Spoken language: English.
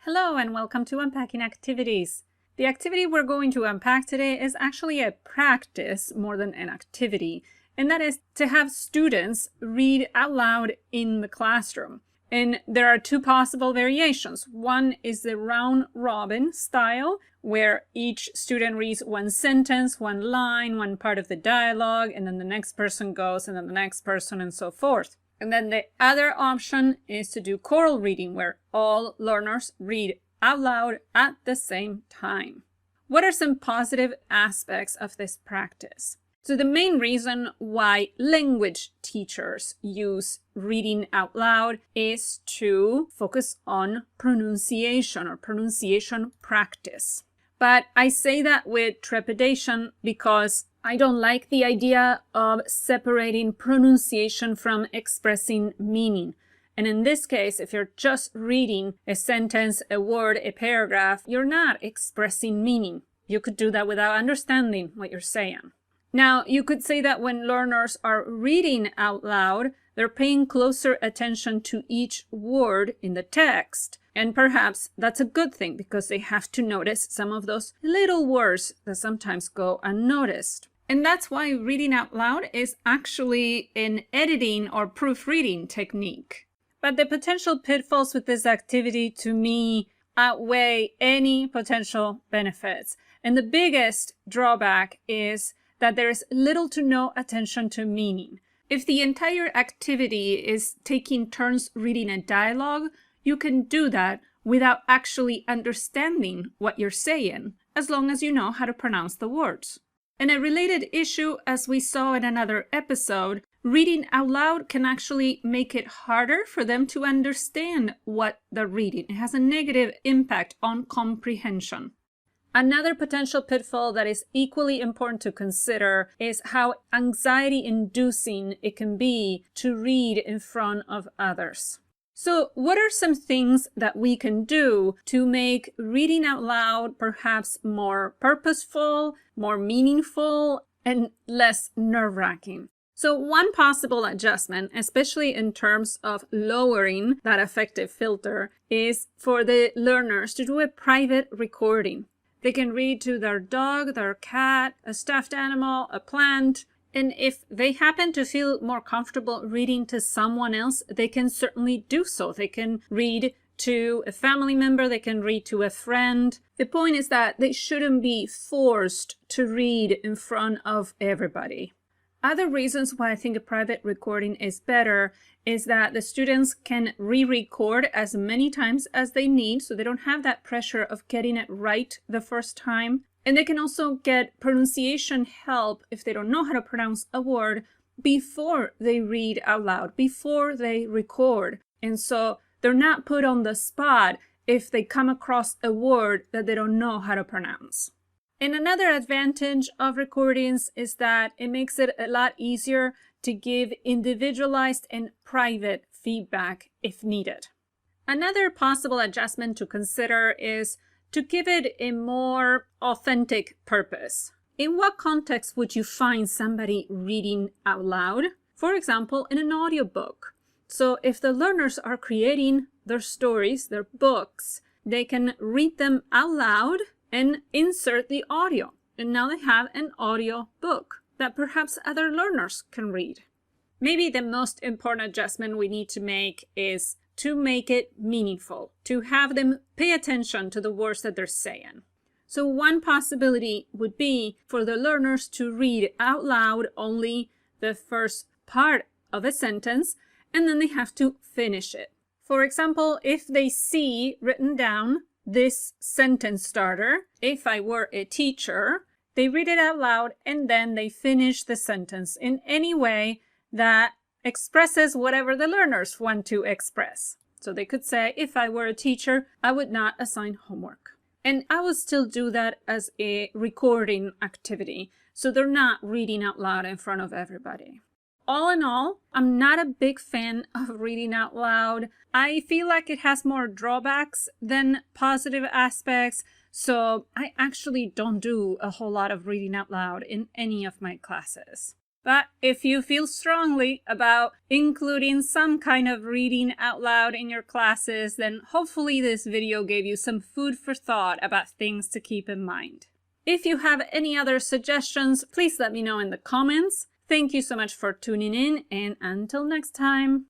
Hello and welcome to Unpacking Activities. The activity we're going to unpack today is actually a practice more than an activity, and that is to have students read out loud in the classroom. And there are two possible variations. One is the round robin style, where each student reads one sentence, one line, one part of the dialogue, and then the next person goes, and then the next person, and so forth. And then the other option is to do choral reading, where all learners read out loud at the same time. What are some positive aspects of this practice? So the main reason why language teachers use reading out loud is to focus on pronunciation or pronunciation practice. But I say that with trepidation because I don't like the idea of separating pronunciation from expressing meaning. And in this case, if you're just reading a sentence, a word, a paragraph, you're not expressing meaning. You could do that without understanding what you're saying. Now, you could say that when learners are reading out loud, they're paying closer attention to each word in the text. And perhaps that's a good thing because they have to notice some of those little words that sometimes go unnoticed. And that's why reading out loud is actually an editing or proofreading technique. But the potential pitfalls with this activity to me outweigh any potential benefits. And the biggest drawback is that there is little to no attention to meaning. If the entire activity is taking turns reading a dialogue, you can do that without actually understanding what you're saying, as long as you know how to pronounce the words. And a related issue, as we saw in another episode, reading out loud can actually make it harder for them to understand what they're reading. It has a negative impact on comprehension. Another potential pitfall that is equally important to consider is how anxiety-inducing it can be to read in front of others. So what are some things that we can do to make reading out loud perhaps more purposeful, more meaningful, and less nerve-wracking? So one possible adjustment, especially in terms of lowering that affective filter, is for the learners to do a private recording. They can read to their dog, their cat, a stuffed animal, a plant. And if they happen to feel more comfortable reading to someone else, they can certainly do so. They can read to a family member, they can read to a friend. The point is that they shouldn't be forced to read in front of everybody. Other reasons why I think a private recording is better is that the students can re-record as many times as they need, so they don't have that pressure of getting it right the first time. And they can also get pronunciation help if they don't know how to pronounce a word before they read out loud, before they record. And so they're not put on the spot if they come across a word that they don't know how to pronounce. And another advantage of recordings is that it makes it a lot easier to give individualized and private feedback if needed. Another possible adjustment to consider is to give it a more authentic purpose. In what context would you find somebody reading out loud? For example, in an audiobook. So if the learners are creating their stories, their books, they can read them out loud and insert the audio. And now they have an audio book that perhaps other learners can read. Maybe the most important adjustment we need to make is to make it meaningful, to have them pay attention to the words that they're saying. So one possibility would be for the learners to read out loud only the first part of a sentence, and then they have to finish it. For example, if they see written down this sentence starter, if I were a teacher, they read it out loud and then they finish the sentence in any way that expresses whatever the learners want to express. So they could say, if I were a teacher, I would not assign homework. And I would still do that as a recording activity, so they're not reading out loud in front of everybody. All in all, I'm not a big fan of reading out loud. I feel like it has more drawbacks than positive aspects, so I actually don't do a whole lot of reading out loud in any of my classes. But if you feel strongly about including some kind of reading out loud in your classes, then hopefully this video gave you some food for thought about things to keep in mind. If you have any other suggestions, please let me know in the comments. Thank you so much for tuning in, and until next time.